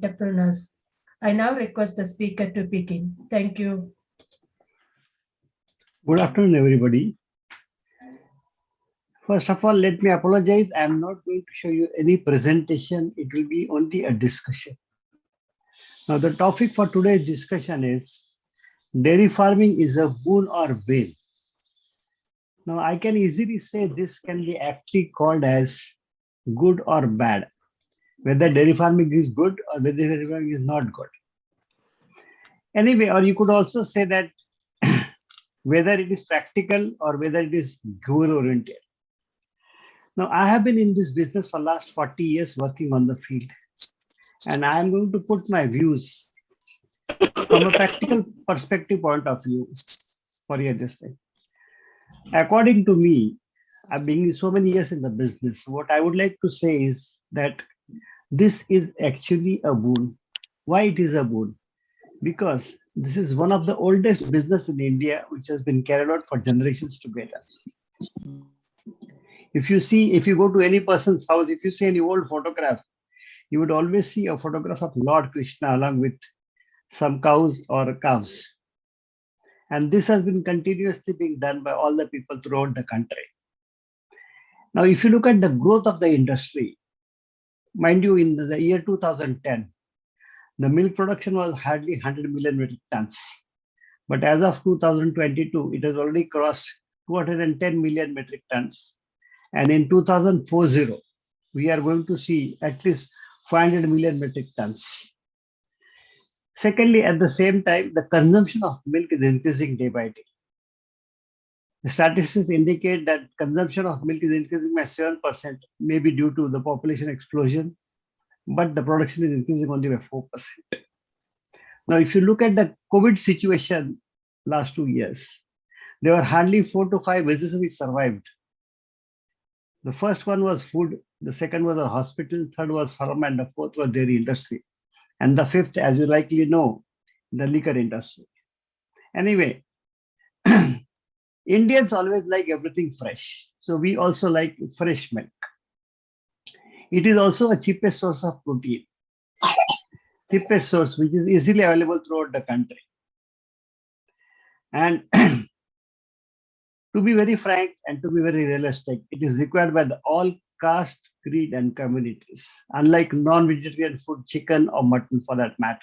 entrepreneurs. I now request the speaker to begin. Thank you. Good afternoon, everybody. First of all, let me apologize. I am not going to show you any presentation. It will be only a discussion. Now, the topic for today's discussion is dairy farming is a boon or bane. Now, I can easily say this can be actually called as good or bad, whether dairy farming is good or whether dairy farming is not good. Anyway, or you could also say that whether it is practical or whether it is goal-oriented. Now, I have been in this business for last 40 years working on the field, and I am going to put my views from a practical perspective point of view for your this thing. According to me, I've been so many years in the business. What I would like to say is that this is actually a boon. Why it is a boon? Because this is one of the oldest business in India, which has been carried out for generations together. If you go to any person's house, if you see any old photograph, you would always see a photograph of Lord Krishna along with some cows or calves. And this has been continuously being done by all the people throughout the country. Now, if you look at the growth of the industry, mind you, in the year 2010, the milk production was hardly 100 million metric tons. But as of 2022, it has already crossed 210 million metric tons. And in 2040, we are going to see at least 500 million metric tons. Secondly, at the same time, the consumption of milk is increasing day by day. The statistics indicate that consumption of milk is increasing by 7%, maybe due to the population explosion, but the production is increasing only by 4%. Now, if you look at the COVID situation last 2 years, there were hardly 4 to 5 businesses which survived. The first one was food, the second was a hospital, third was pharma, and the fourth was dairy industry. And the fifth, as you likely know, the liquor industry. Anyway, Indians always like everything fresh. So we also like fresh milk. It is also a cheapest source of protein. Cheapest source, which is easily available throughout the country. And to be very frank and to be very realistic, it is required by all caste, creed, and communities, unlike non-vegetarian food, chicken or mutton for that matter.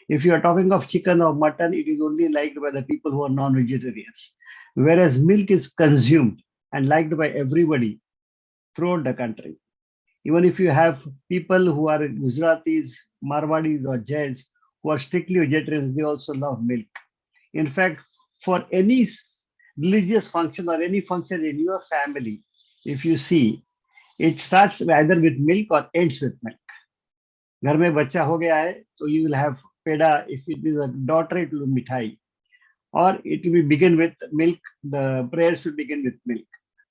If you are talking of chicken or mutton, it is only liked by the people who are non-vegetarians, whereas milk is consumed and liked by everybody throughout the country. Even if you have people who are Gujaratis, Marwadis, or Jains who are strictly vegetarians, they also love milk. In fact, for any religious function or any function in your family, if you see, it starts either with milk or ends with milk. घर में बच्चा हो गया है, so you will have peda. If it is a daughter, it will be mithai, or it will begin with milk. The prayers will begin with milk.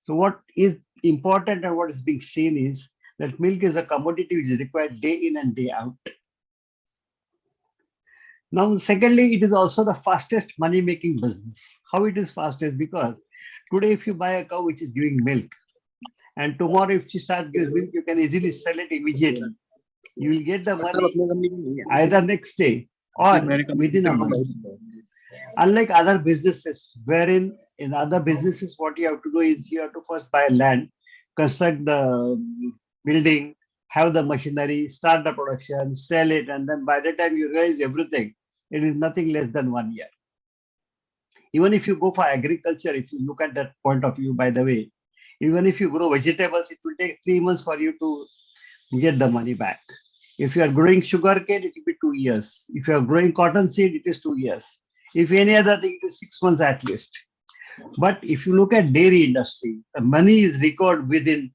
So what is important and what is being seen is that milk is a commodity which is required day in and day out. Now, secondly, it is also the fastest money-making business. How it is fastest? Because today, if you buy a cow which is giving milk, and tomorrow if she starts giving milk, you can easily sell it immediately. You will get the money either next day or within a month. Unlike other businesses, wherein in other businesses, what you have to do is you have to first buy land, construct the building, have the machinery, start the production, sell it, and then by the time you realize everything, it is nothing less than 1 year. Even if you go for agriculture, if you look at that point of view, by the way, even if you grow vegetables, it will take 3 months for you to get the money back. If you are growing sugarcane, it will be 2 years. If you are growing cotton seed, it is 2 years. If any other thing, it is 6 months at least. But if you look at dairy industry, the money is recorded within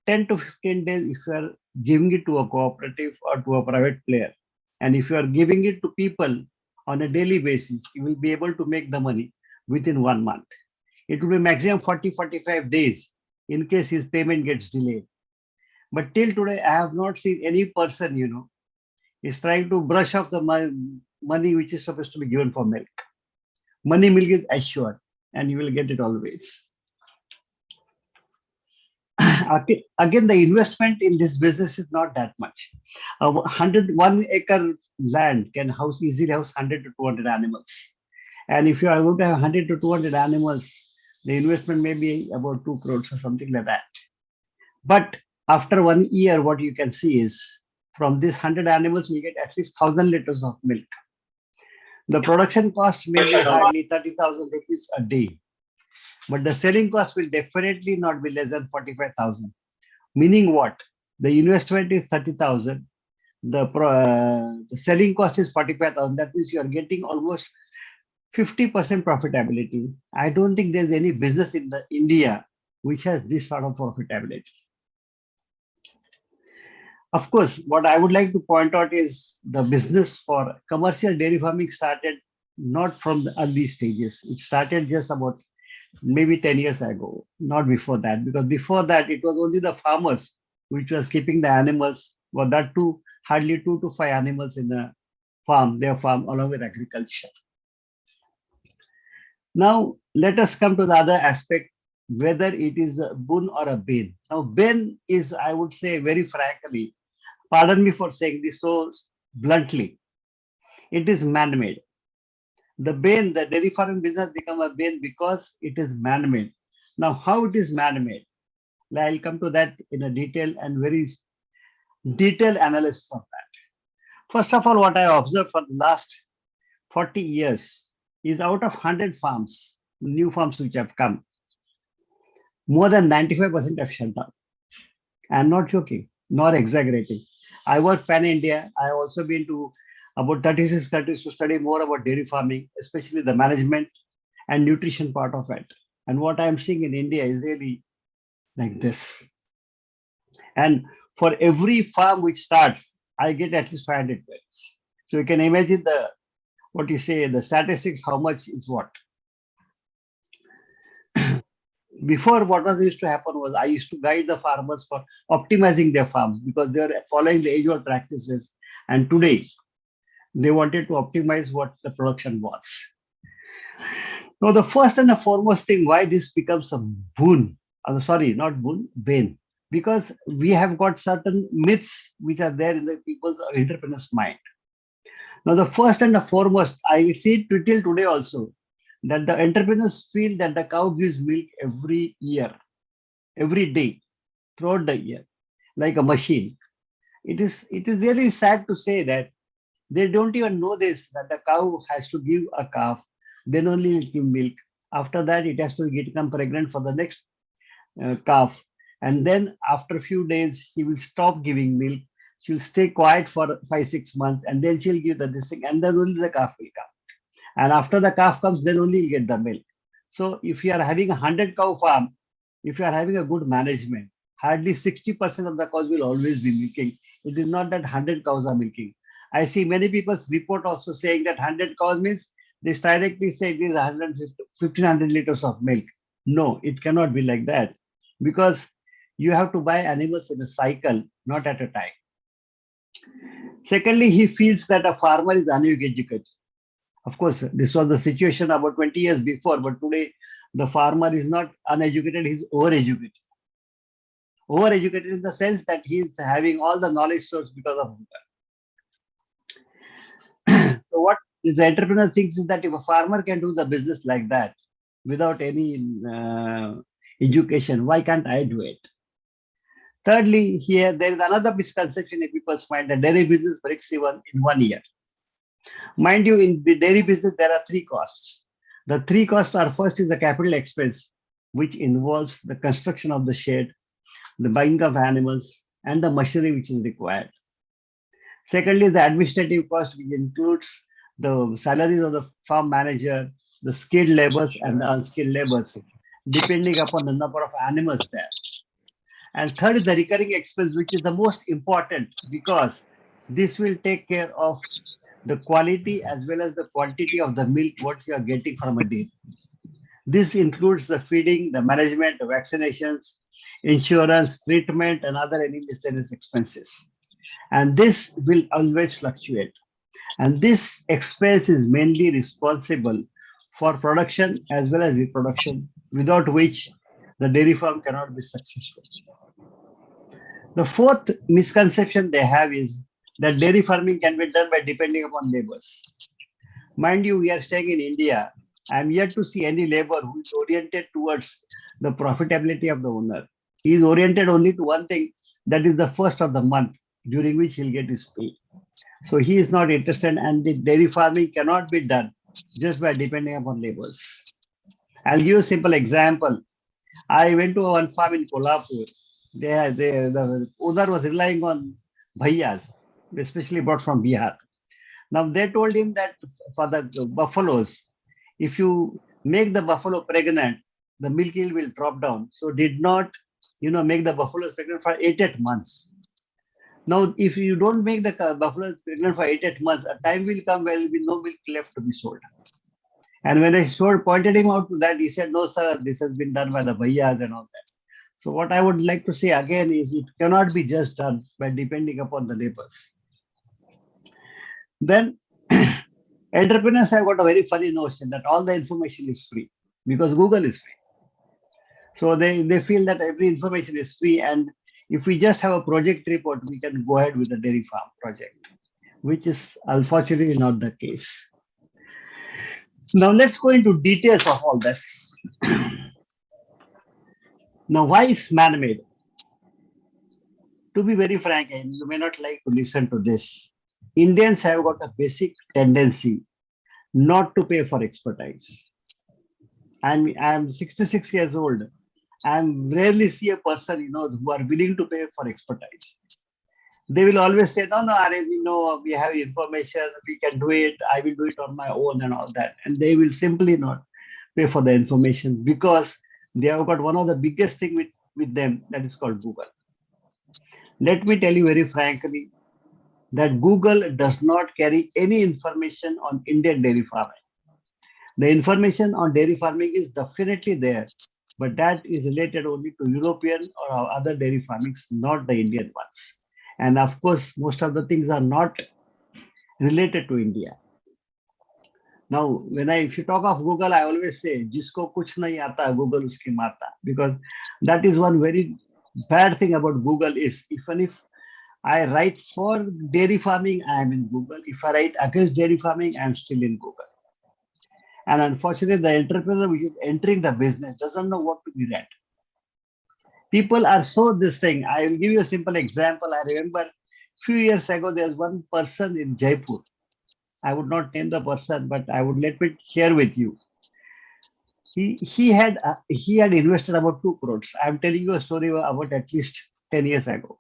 10 to 15 days if you are giving it to a cooperative or to a private player. And if you are giving it to people on a daily basis, you will be able to make the money within 1 month. It will be maximum 40-45 days in case his payment gets delayed. But till today, I have not seen any person, is trying to brush off the money which is supposed to be given for milk. Money milk is assured and you will get it always. Again, the investment in this business is not that much. 1 acre land can house easily house 100 to 200 animals. And if you are going to have 100 to 200 animals, the investment may be about 2 crores or something like that. But after 1 year, what you can see is from these 100 animals, you get at least 1,000 liters of milk. The production cost may be hardly 30,000 rupees a day, but the selling cost will definitely not be less than 45,000. Meaning what? The investment is 30,000. The selling cost is 45,000. That means you are getting almost 50% profitability. I don't think there's any business in the India which has this sort of profitability. Of course, what I would like to point out is the business for commercial dairy farming started not from the early stages. It started just about maybe 10 years ago, not before that, because before that it was only the farmers which was keeping the animals, or that too hardly 2 to 5 animals in the farm, their farm along with agriculture. Now let us come to the other aspect, whether it is a boon or a bane. Now bane is, I would say very frankly, pardon me for saying this so bluntly, it is man-made. The bane, the dairy farming business become a bane because it is man-made. Now, how it is man-made? I'll come to that in a detail and very detailed analysis of that. First of all, what I observed for the last 40 years is out of 100 farms, new farms which have come, more than 95% have shut down. I'm not joking, nor exaggerating. I work pan-India. I also been to about 36 countries to study more about dairy farming, especially the management and nutrition part of it. And what I'm seeing in India is really like this. And for every farm which starts, I get at least 500 queries. So you can imagine the, what you say, the statistics, how much is what. Before, what was used to happen was I used to guide the farmers for optimizing their farms because they are following the age-old practices. And today, they wanted to optimize what the production was. Now, the first and the foremost thing why this becomes a boon, sorry, not boon, bane, because we have got certain myths which are there in the people's entrepreneurs' mind. Now, the first and the foremost, I see it till today also, that the entrepreneurs feel that the cow gives milk every year, every day, throughout the year, like a machine. It is really sad to say that they don't even know this, that the cow has to give a calf, then only it give milk. After that, it has to become pregnant for the next calf. And then after a few days, she will stop giving milk. She'll stay quiet for 5-6 months, and then she'll give this thing, and then only the calf will come. And after the calf comes, then only you get the milk. So if you are having a 100 cow farm, if you are having a good management, hardly 60% of the cows will always be milking. It is not that 100 cows are milking. I see many people's report also saying that 100 cows means they directly say it is 1,500 liters of milk. No, it cannot be like that because you have to buy animals in a cycle, not at a time. Secondly, he feels that a farmer is uneducated. Of course, this was the situation about 20 years before, but today the farmer is not uneducated, he's overeducated. Overeducated in the sense that he is having all the knowledge source because of that. So what the entrepreneur thinks is that if a farmer can do the business like that without any education, why can't I do it? Thirdly, here there is another misconception in people's mind that dairy business breaks even in 1 year. Mind you, in the dairy business, there are 3 costs. The 3 costs are: first is the capital expense, which involves the construction of the shed, the buying of animals, and the machinery which is required. Secondly, the administrative cost, which includes the salaries of the farm manager, the skilled laborers and the unskilled laborers, depending upon the number of animals there. And third is the recurring expense, which is the most important because this will take care of the quality as well as the quantity of the milk what you are getting from a dairy. This includes the feeding, the management, the vaccinations, insurance, treatment, and other any miscellaneous expenses. And this will always fluctuate. And this expense is mainly responsible for production as well as reproduction, without which the dairy farm cannot be successful. The fourth misconception they have is that dairy farming can be done by depending upon labors. Mind you, we are staying in India. I am yet to see any labor who is oriented towards the profitability of the owner. He is oriented only to one thing, that is the first of the month, during which he'll get his pay. So he is not interested, and the dairy farming cannot be done just by depending upon labors. I'll give you a simple example. I went to one farm in Kolhapur. The owner was relying on bhaiyas, especially brought from Bihar. Now they told him that for the buffaloes, if you make the buffalo pregnant, the milk yield will drop down. So did not, make the buffaloes pregnant for 8 months. Now, if you don't make the buffaloes pregnant for 8 months, a time will come where there will be no milk left to be sold. And when I pointed him out to that, he said, "No, sir, this has been done by the bhaiyas and all that." So what I would like to say again is it cannot be just done by depending upon the labors. Then entrepreneurs have got a very funny notion that all the information is free because Google is free. So they feel that every information is free, and if we just have a project report, we can go ahead with the dairy farm project, which is unfortunately not the case. Now let's go into details of all this. Now, why is man-made? To be very frank, and you may not like to listen to this, Indians have got a basic tendency not to pay for expertise. I'm 66 years old. I rarely see a person, who are willing to pay for expertise. They will always say, no, we have information, we can do it, I will do it on my own and all that. And they will simply not pay for the information because they have got one of the biggest thing with them, that is called Google. Let me tell you very frankly that Google does not carry any information on Indian dairy farming. The information on dairy farming is definitely there, but that is related only to European or other dairy farmings, not the Indian ones. And of course, most of the things are not related to India. Now, if you talk of Google, I always say, "Jisko kuch nahi aata, Google uski mata," because that is one very bad thing about Google is even if I write for dairy farming, I am in Google. If I write against dairy farming, I am still in Google. And unfortunately, the entrepreneur which is entering the business doesn't know what to be read. People are so this thing. I will give you a simple example. I remember a few years ago, there was one person in Jaipur. I would not name the person, but I would let me share with you. He had invested about 2 crores. I'm telling you a story about at least 10 years ago.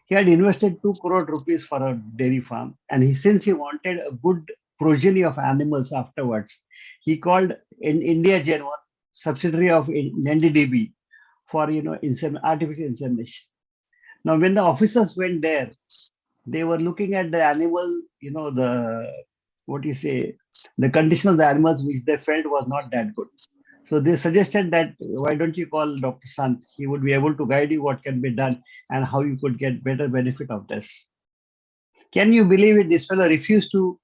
He had invested 2 crore rupees for a dairy farm, and since he wanted a good progeny of animals afterwards, he called in India Gen 1 subsidiary of NDDB for artificial insemination. Now, when the officers went there, they were looking at the animal, the condition of the animals which they felt was not that good. So they suggested that why don't you call Dr. Sant? He would be able to guide you what can be done and how you could get better benefit of this. Can you believe it? This fellow refused to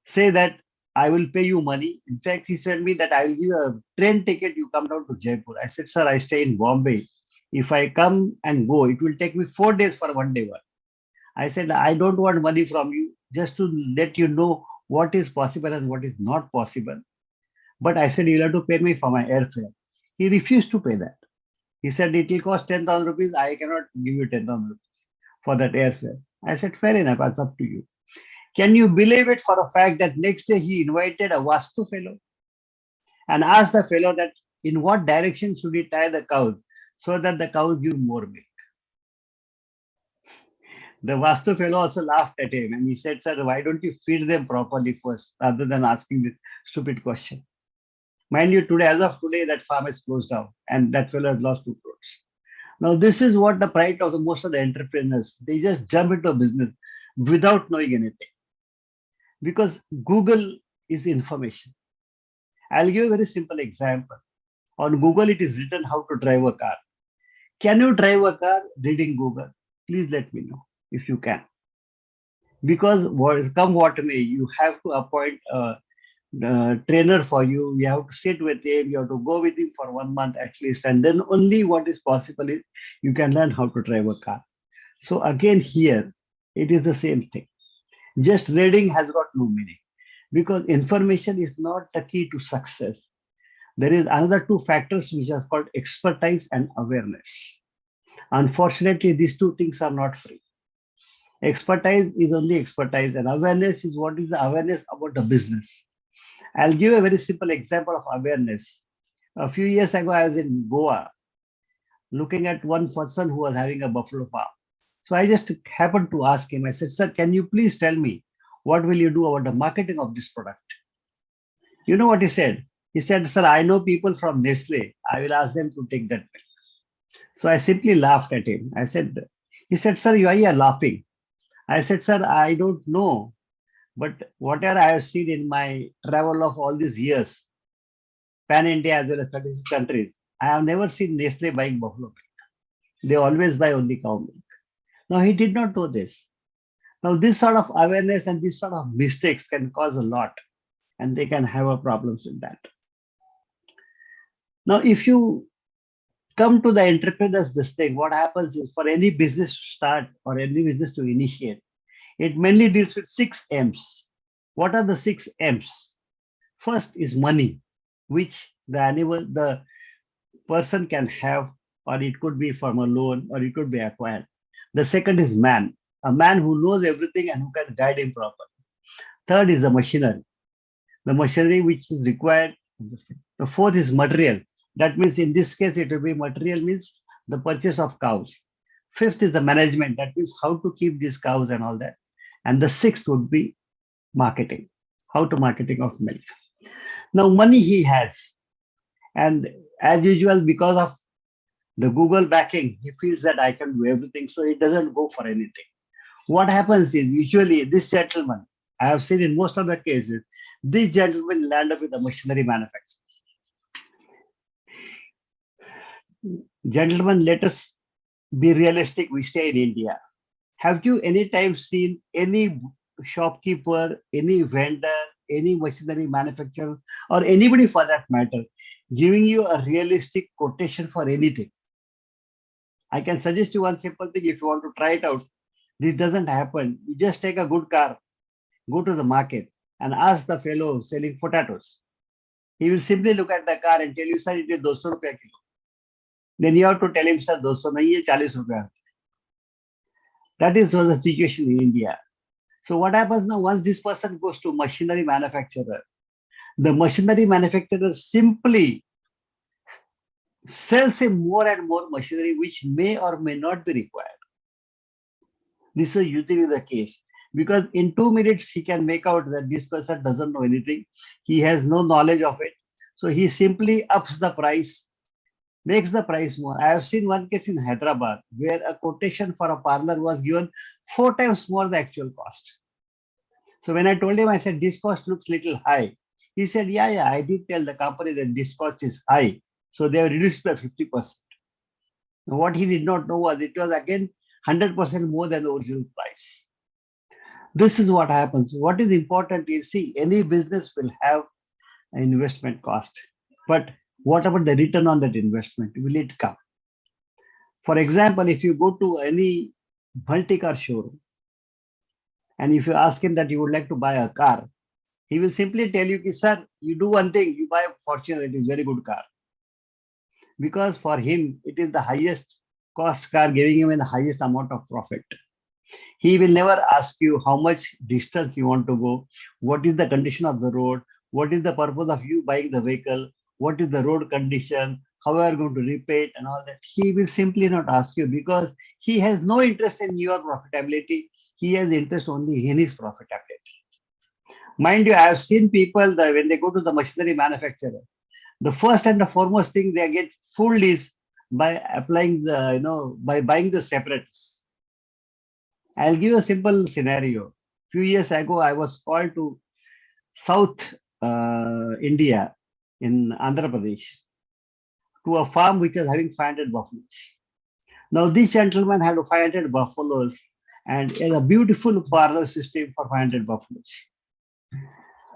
say that I will pay you money. In fact, he said me that I will give you a train ticket, you come down to Jaipur. I said, sir, I stay in Bombay. If I come and go, it will take me 4 days for one day work. I said, I don't want money from you, just to let you know what is possible and what is not possible. But I said, you'll have to pay me for my airfare. He refused to pay that. He said, it will cost 10,000 rupees. I cannot give you 10,000 rupees for that airfare. I said, fair enough, it's up to you. Can you believe it for a fact that next day he invited a Vastu fellow and asked the fellow that in what direction should he tie the cows so that the cows give more milk? The Vastu fellow also laughed at him and he said, sir, why don't you feed them properly first rather than asking this stupid question? Mind you, today, as of today, that farm is closed down and that fellow has lost 2 crores. Now, this is what the pride of most of the entrepreneurs, they just jump into a business without knowing anything. Because Google is information. I'll give a very simple example. On Google, it is written how to drive a car. Can you drive a car reading Google? Please let me know if you can. Because come what may, you have to appoint a trainer for you. You have to sit with him. You have to go with him for 1 month at least. And then only what is possible is you can learn how to drive a car. So again here, it is the same thing. Just reading has got no meaning because information is not the key to success. There is another two factors which are called expertise and awareness. Unfortunately, these two things are not free. Expertise is only expertise, and awareness is what is the awareness about the business. I'll give a very simple example of awareness. A few years ago, I was in Goa looking at one person who was having a buffalo farm. So I just happened to ask him, I said, Sir, can you please tell me what will you do about the marketing of this product? You know what he said? He said, Sir, I know people from Nestle. I will ask them to take that milk. So I simply laughed at him. I said, he said, Sir, why you are laughing? I said, Sir, I don't know. But whatever I have seen in my travel of all these years, pan India as well as 36 countries, I have never seen Nestle buying buffalo milk. They always buy only cow milk. Now, he did not know this. Now, this sort of awareness and this sort of mistakes can cause a lot, and they can have a problems with that. Now, if you come to the entrepreneurs, this thing, what happens is for any business to start or any business to initiate, it mainly deals with 6 M's. What are the 6 M's? First is money, which the person can have, or it could be from a loan, or it could be acquired. The second is man, a man who knows everything and who can guide him properly. Third is the machinery which is required. The fourth is material. That means in this case, it will be material means the purchase of cows. Fifth is the management. That means how to keep these cows and all that. And the sixth would be marketing, how to marketing of milk. Now, money he has. And as usual, because of the Google backing, he feels that I can do everything. So he doesn't go for anything. What happens is usually this gentleman, I have seen in most of the cases, this gentleman land up with a machinery manufacturer. Gentlemen, let us be realistic. We stay in India. Have you any time seen any shopkeeper, any vendor, any machinery manufacturer, or anybody for that matter, giving you a realistic quotation for anything? I can suggest you one simple thing if you want to try it out. This doesn't happen. You just take a good car, go to the market, and ask the fellow selling potatoes. He will simply look at the car and tell you, sir, it is 200 rupees kilo. Then you have to tell him, sir, 200 nahi hai, 40 rupees. That is the situation in India. So what happens now, once this person goes to machinery manufacturer, the machinery manufacturer simply sells him more and more machinery which may or may not be required. This is usually the case because in 2 minutes he can make out that this person doesn't know anything. He has no knowledge of it. So he simply ups the price, makes the price more. I have seen one case in Hyderabad where a quotation for a parlor was given 4 times more the actual cost. So when I told him, I said, this cost looks little high. He said, yeah, I did tell the company that this cost is high. So they have reduced by 50%. What he did not know was it was again 100% more than the original price. This is what happens. What is important is, see, any business will have an investment cost. But what about the return on that investment? Will it come? For example, if you go to any multi-car showroom, and if you ask him that you would like to buy a car, he will simply tell you, sir, you do one thing, you buy a Fortuner, it is very good car. Because for him, it is the highest cost car giving him the highest amount of profit. He will never ask you how much distance you want to go, what is the condition of the road, what is the purpose of you buying the vehicle, what is the road condition, how you are going to repair it and all that. He will simply not ask you because he has no interest in your profitability. He has interest only in his profitability. Mind you, I have seen people that when they go to the machinery manufacturer, the first and the foremost thing they get fooled is by applying the, by buying the separates. I'll give you a simple scenario. A few years ago, I was called to South India in Andhra Pradesh to a farm which was having 500 buffaloes. Now, this gentleman had 500 buffaloes and a beautiful parlor system for 500 buffaloes.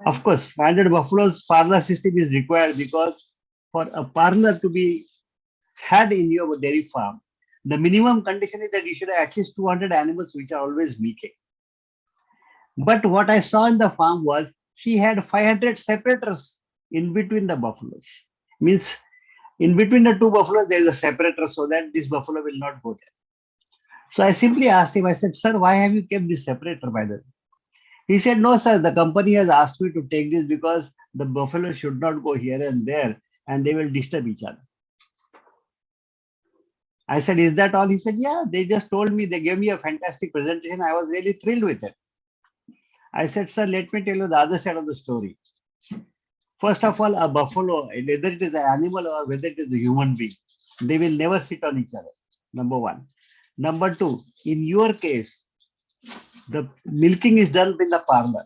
Of course, 500 buffaloes parlor system is required because for a parlor to be had in your dairy farm, The minimum condition is that you should have at least 200 animals which are always milking. But what I saw in the farm was he had 500 separators in between the buffaloes. Means in between the two buffaloes, there is a separator so that this buffalo will not go there. So I simply asked him, I said, sir, why have you kept this separator by the way? He said, no, sir, the company has asked me to take this because the buffalo should not go here and there and they will disturb each other. I said, is that all? He said, yeah, they just told me, they gave me a fantastic presentation. I was really thrilled with it. I said, sir, let me tell you the other side of the story. First of all, a buffalo, whether it is an animal or whether it is a human being, they will never sit on each other. Number one. Number two, in your case, the milking is done in the parlor.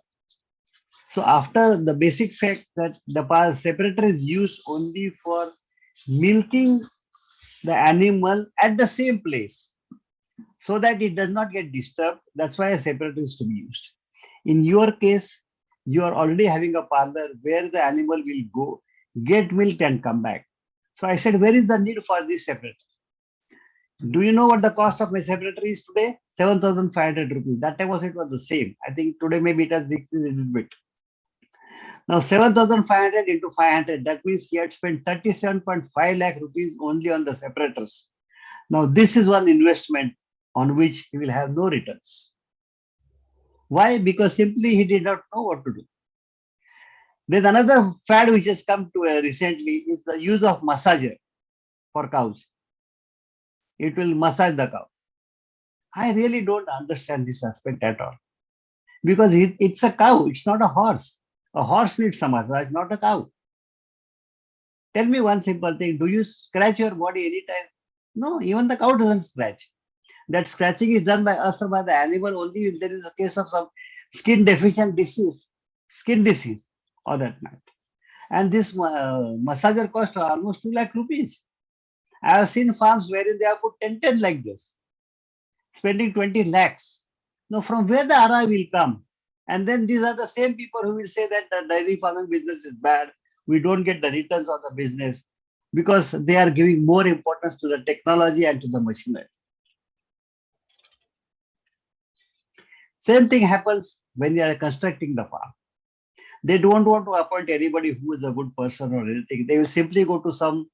So after the basic fact that the separator is used only for milking the animal at the same place so that it does not get disturbed. That's why a separator is to be used. In your case, you are already having a parlor where the animal will go, get milk and come back. So I said, where is the need for this separator? Do you know what the cost of my separator is today? 7,500 rupees. That time was it was the same. I think today maybe it has decreased a little bit. Now 7,500 into 500, that means he had spent 37.5 lakh rupees only on the separators. Now this is one investment on which he will have no returns. Why? Because simply he did not know what to do. There's another fad which has come to recently is the use of massager for cows. It will massage the cow. I really don't understand this aspect at all. Because it's a cow, it's not a horse. A horse needs some massage, not a cow. Tell me one simple thing. Do you scratch your body anytime? No, even the cow doesn't scratch. That scratching is done by us or by the animal only if there is a case of some skin deficient disease, skin disease or that matter. And this massager cost almost 2 lakh rupees. I have seen farms wherein they have put 10 like this, spending 20 lakhs. Now, from where the RI will come? And then these are the same people who will say that the dairy farming business is bad. We don't get the returns on the business because they are giving more importance to the technology and to the machinery. Same thing happens when you are constructing the farm. They don't want to appoint anybody who is a good person or anything. They will simply go to some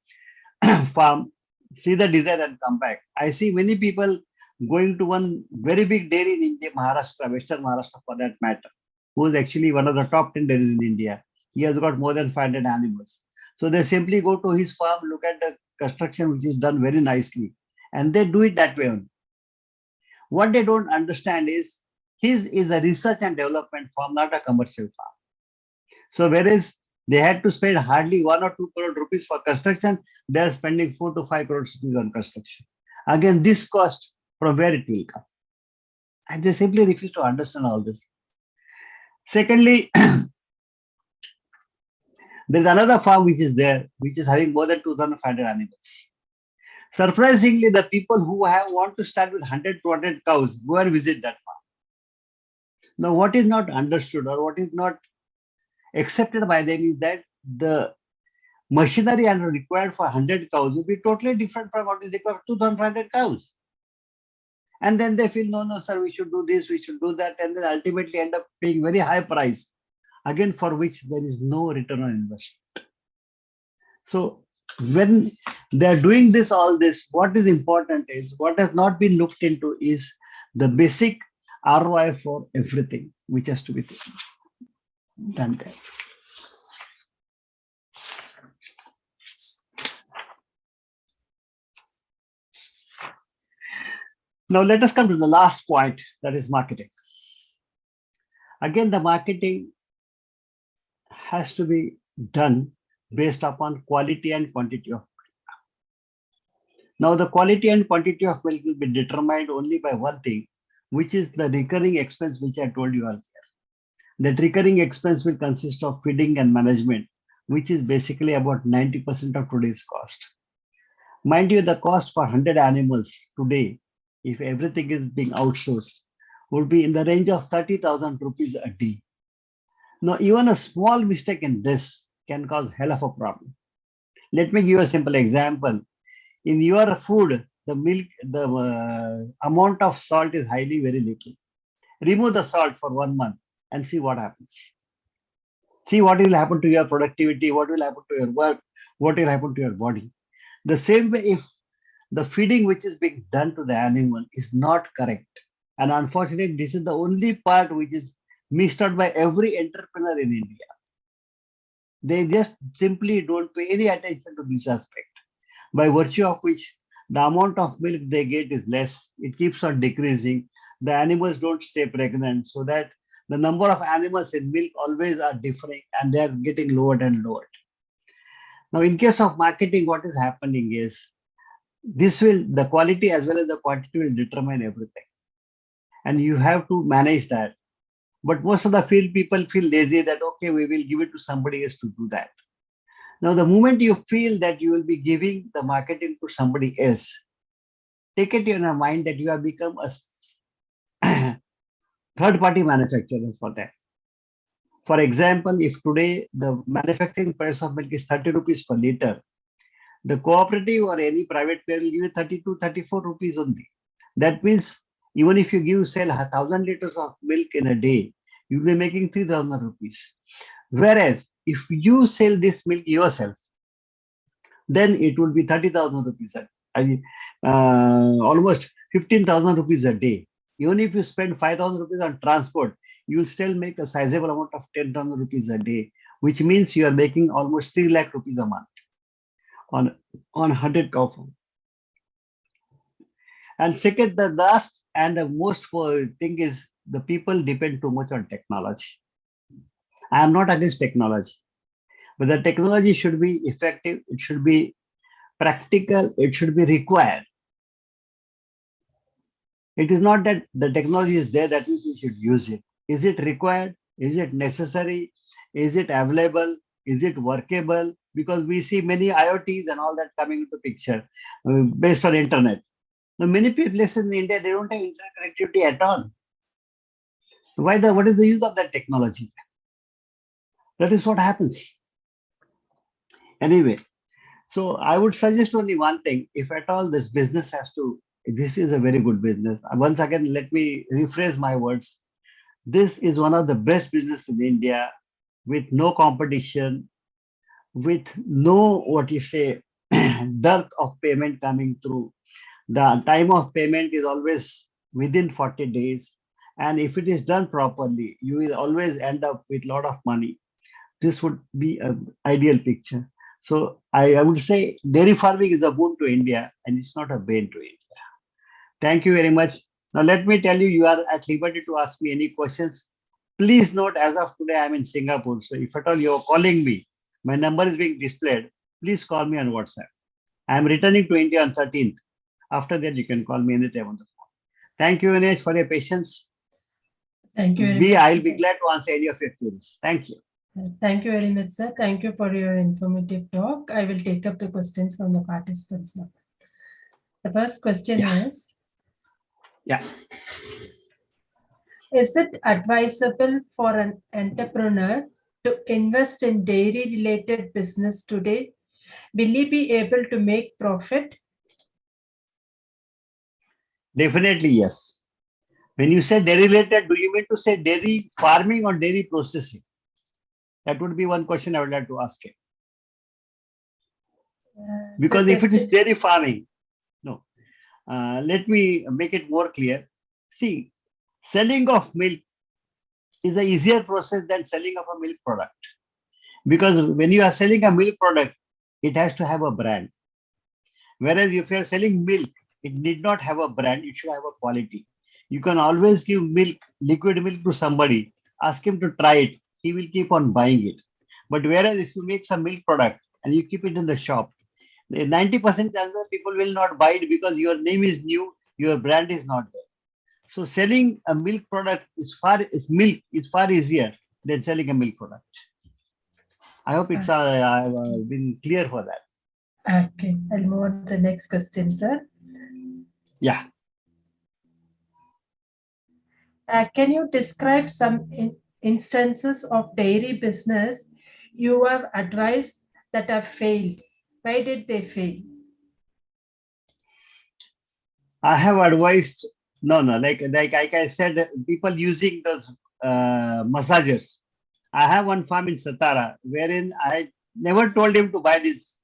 farm, see the design and come back. I see many people going to one very big dairy in India, Maharashtra, Western Maharashtra for that matter, who is actually one of the top 10 dairies in India. He has got more than 500 animals. So they simply go to his farm, look at the construction which is done very nicely, and they do it that way only. What they don't understand is his is a research and development farm, not a commercial farm. So whereas they had to spend hardly 1 or 2 crore rupees for construction, they are spending 4 to 5 crore rupees on construction. Again, this cost, from where it will come? And they simply refuse to understand all this. Secondly, there is another farm which is there, which is having more than 2,500 animals. Surprisingly, the people who want to start with 100, 200 cows go and visit that farm. Now, what is not understood or what is not accepted by them is that the machinery required for 100 cows will be totally different from what is required for 2,500 cows. And then they feel, no, sir, we should do this, we should do that, and then ultimately end up paying very high price, again, for which there is no return on investment. So when they are doing this, all this, what is important is, what has not been looked into is the basic ROI for everything, which has to be done there. Now let us come to the last point, that is marketing. Again, the marketing has to be done based upon quality and quantity of milk. Now the quality and quantity of milk will be determined only by one thing, which is the recurring expense, which I told you earlier. That recurring expense will consist of feeding and management, which is basically about 90% of today's cost. Mind you, the cost for 100 animals today, if everything is being outsourced, would be in the range of 30,000 rupees a day. Now, even a small mistake in this can cause hell of a problem. Let me give you a simple example. In your food, the milk, the amount of salt is highly very little. Remove the salt for 1 month and see what happens. See what will happen to your productivity, what will happen to your work, what will happen to your body. The same way, if the feeding which is being done to the animal is not correct, and unfortunately, this is the only part which is missed out by every entrepreneur in India. They just simply don't pay any attention to this aspect, by virtue of which the amount of milk they get is less. It keeps on decreasing. The animals don't stay pregnant, so that the number of animals in milk always are differing and they are getting lowered and lowered. Now, in case of marketing, what is happening is the quality as well as the quantity will determine everything. And you have to manage that. But most of the field people feel lazy that, okay, we will give it to somebody else to do that. Now, the moment you feel that you will be giving the marketing to somebody else, take it in your mind that you have become a third-party manufacturer for that. For example, if today the manufacturing price of milk is 30 rupees per liter, the cooperative or any private player will give you 32, 34 rupees only. That means even if you sell 1,000 liters of milk in a day, you'll be making 3,000 rupees. Whereas if you sell this milk yourself, then it will be 30,000 rupees. Almost 15,000 rupees a day. Even if you spend 5,000 rupees on transport, you will still make a sizable amount of 10,000 rupees a day, which means you are making almost 3 lakh rupees a month on 100 cow farm. And second, the last and the most thing is the people depend too much on technology. I am not against technology, but the technology should be effective, it should be practical, it should be required. It is not that the technology is there, that means we should use it. Is it required? Is it necessary? Is it available? Is it workable? Because we see many IoTs and all that coming into picture based on internet. Now, many places in India, they don't have internet connectivity at all. What is the use of that technology? That is what happens. Anyway, so I would suggest only one thing. If at all this business this is a very good business. Once again, let me rephrase my words. This is one of the best business in India, with no competition, with no, dearth of payment coming through. The time of payment is always within 40 days. And if it is done properly, you will always end up with a lot of money. This would be an ideal picture. So I would say dairy farming is a boon to India, and it's not a bane to India. Thank you very much. Now, let me tell you, you are at liberty to ask me any questions. Please note, as of today, I'm in Singapore. So if at all you're calling me, my number is being displayed. Please call me on WhatsApp. I'm returning to India on 13th. After that, you can call me anytime on the phone. Thank you very much for your patience. Thank you very much. I'll be glad to answer any of your queries. Thank you. Thank you very much, sir. Thank you for your informative talk. I will take up the questions from the participants now. The first question is, is it advisable for an entrepreneur to invest in dairy-related business today? Will he be able to make profit? Definitely, yes. When you say dairy related, do you mean to say dairy farming or dairy processing? That would be one question I would like to ask him. Because if it is dairy farming, no. Let me make it more clear. See, selling of milk is an easier process than selling of a milk product. Because when you are selling a milk product, it has to have a brand. Whereas if you are selling milk, it need not have a brand, it should have a quality. You can always give milk, liquid milk to somebody, ask him to try it, he will keep on buying it. But whereas if you make some milk product and you keep it in the shop, the 90% chances people will not buy it because your name is new, your brand is not there. So selling a milk product is far easier than selling a milk product. I hope it's I've been clear for that. Okay, I'll move on to the next question, sir. Yeah. Can you describe some instances of dairy business you have advised that have failed? Why did they fail? I have advised, no, no, like I said, people using those massagers. I have one farm in Satara wherein I never told him to buy this,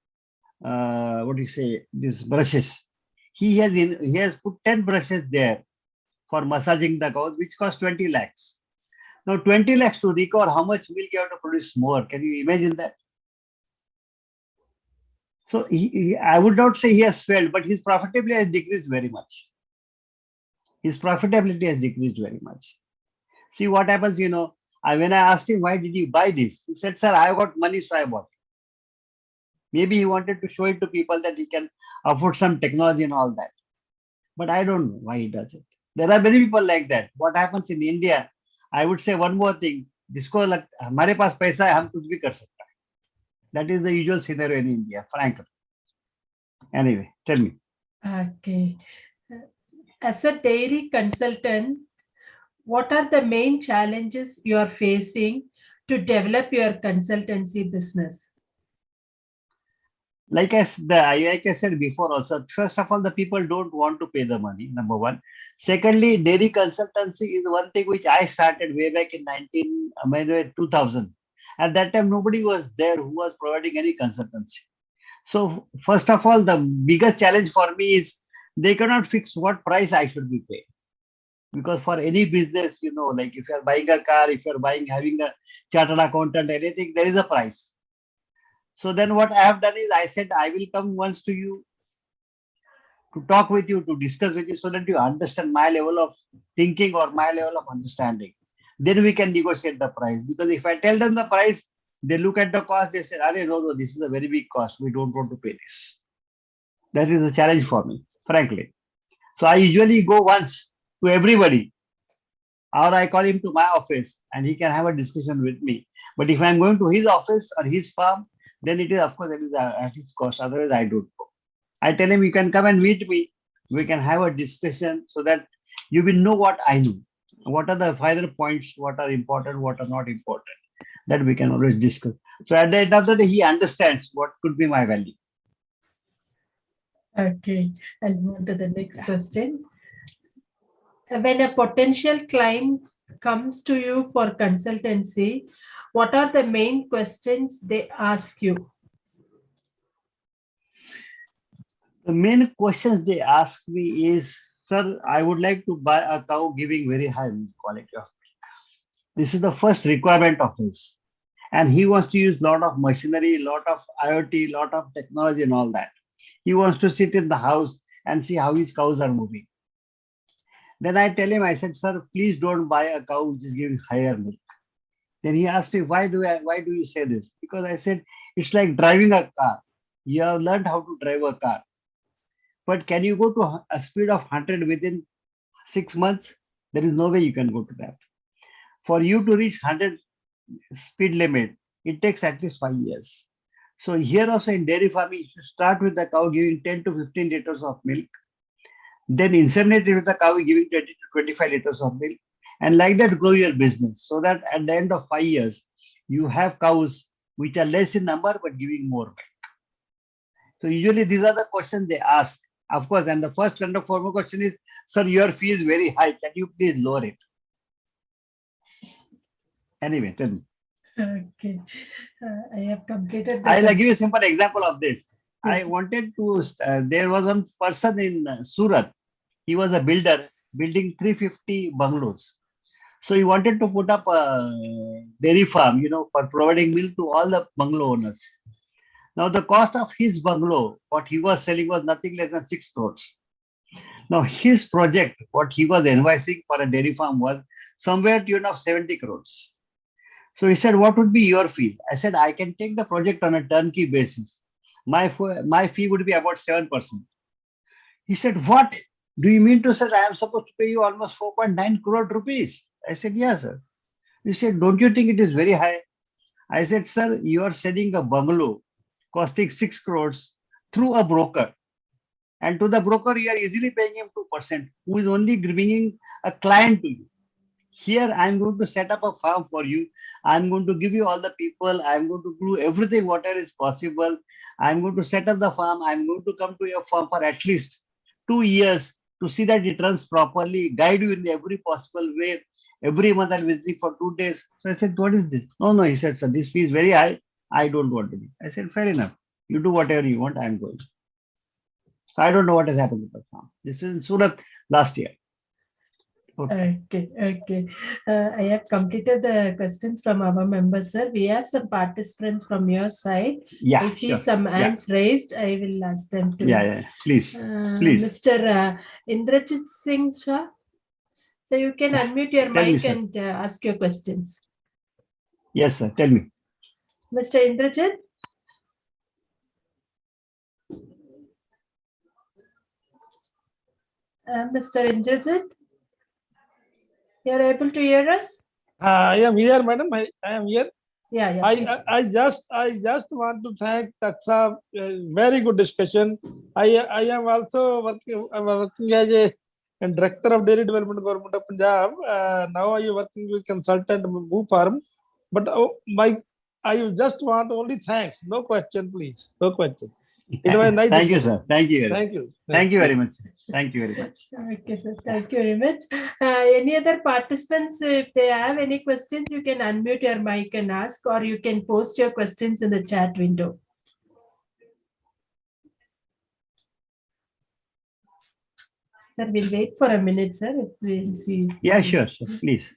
what do you say, these brushes. He has put 10 brushes there for massaging the cows, which cost 20 lakhs. Now 20 lakhs to recover how much milk you have to produce more. Can you imagine that? So I would not say he has failed, but his profitability has decreased very much. His profitability has decreased very much. See what happens, when I asked him, why did you buy this? He said, sir, I got money, so I bought it. Maybe he wanted to show it to people that he can afford some technology and all that. But I don't know why he does it. There are many people like that. What happens in India, I would say one more thing. जिसको हमारे पास पैसा है हम कुछ भी कर सकते हैं. That is the usual scenario in India, frankly. Anyway, tell me. Okay. As a dairy consultant, what are the main challenges you are facing to develop your consultancy business? Like I said before also, first of all, the people don't want to pay the money, number one. Secondly, dairy consultancy is one thing which I started way back in 2000. At that time, nobody was there who was providing any consultancy. So first of all, the biggest challenge for me is they cannot fix what price I should be paid. Because for any business, like if you're buying a car, if you're having a chartered accountant, anything, there is a price. So then what I have done is I said, I will come once to you to talk with you, to discuss with you so that you understand my level of thinking or my level of understanding. Then we can negotiate the price. Because if I tell them the price, they look at the cost, they say, no, this is a very big cost. We don't want to pay this. That is a challenge for me, frankly. So I usually go once to everybody, or I call him to my office and he can have a discussion with me. But if I'm going to his office or his farm, then it is, of course, it is at his cost. Otherwise, I don't go. I tell him, you can come and meet me. We can have a discussion so that you will know what I know. What are the final points, what are important, what are not important. That we can always discuss. So at the end of the day, he understands what could be my value. Okay, I'll move to the next question. When a potential client comes to you for consultancy, what are the main questions they ask you? The main questions they ask me is, sir, I would like to buy a cow giving very high milk quality of milk. This is the first requirement of his. And he wants to use a lot of machinery, lot of IoT, lot of technology and all that. He wants to sit in the house and see how his cows are moving. Then I tell him, I said, sir, please don't buy a cow which is giving higher milk. Then he asked me, why do you say this? Because I said, it's like driving a car. You have learned how to drive a car. But can you go to a speed of 100 within 6 months? There is no way you can go to that. For you to reach 100 speed limit, it takes at least 5 years. So here also in dairy farming, you should start with the cow giving 10 to 15 liters of milk. Then inseminate it with the cow giving 20 to 25 liters of milk. And like that, grow your business so that at the end of 5 years, you have cows which are less in number but giving more milk. So usually these are the questions they ask. Of course, and the first and the foremost question is, sir, your fee is very high. Can you please lower it? Anyway, tell me. Okay, I have completed the I'll question. give you a simple example of this. I Yes. wanted to, there was one person in Surat. He was a builder building 350 bungalows. So he wanted to put up a dairy farm, for providing milk to all the bungalow owners. Now the cost of his bungalow, what he was selling was nothing less than 6 crores. Now his project, what he was invoicing for a dairy farm was somewhere to tune of 70 crores. So he said, what would be your fees? I said, I can take the project on a turnkey basis. My fee would be about 7%. He said, what? Do you mean to say I am supposed to pay you almost 4.9 crore rupees? I said, yes, sir. He said, don't you think it is very high? I said, sir, you are selling a bungalow costing 6 crores through a broker. And to the broker, you are easily paying him 2%, who is only bringing a client to you. Here, I'm going to set up a farm for you. I'm going to give you all the people. I'm going to do everything, whatever is possible. I'm going to set up the farm. I'm going to come to your farm for at least 2 years. to see that it runs properly, guide you in every possible way. Every month I'm visiting for 2 days. So I said, what is this? No, he said, sir, this fee is very high. I don't want to be. I said, fair enough. You do whatever you want. I'm going. So I don't know what has happened with the farm. This is in Surat last year. Okay. I have completed the questions from our members, sir. We have some participants from your side. Yeah, I see sure. some hands raised. I will ask them to. Yeah. Please. Mr. Indrajit Singh Shah. So you can unmute your Tell me, mic sir. and ask your questions. Yes, sir. Tell me. Mr. Indrajit? Mr. Indrajit? You're able to hear us? I am here, madam. I am here. Yeah. I just want to thank Taksa. Very good discussion. I am also working as a director of dairy development, government of Punjab. Now I am working with consultant Boo Farm. But I just want only thanks. No question, please. No question. It was nice. Thank you, sir. Thank you. Thank you. Thank you very much. Thank you very much. Okay, sir. Thank you very much. Any other participants, if they have any questions, you can unmute your mic and ask, or you can post your questions in the chat window. Sir, we'll wait for a minute, sir. We'll see. Yeah, sure. Please.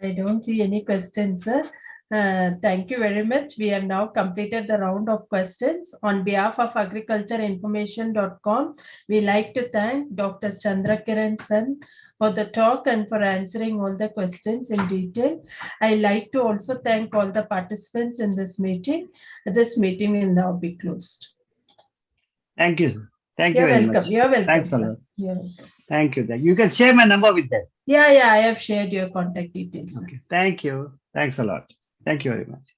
I don't see any questions, sir. Thank you very much. We have now completed the round of questions. On behalf of agricultureinformation.com, we like to thank Dr. Chandrakiran Sant for the talk and for answering all the questions in detail. I like to also thank all the participants in this meeting. This meeting will now be closed. Thank you, sir. Thank you very much. You're welcome. Thanks a sir. lot. You're welcome. Thank you. You can share my number with them. Yeah, I have shared your contact details. Okay. Thank you. Thanks a lot. Thank you very much.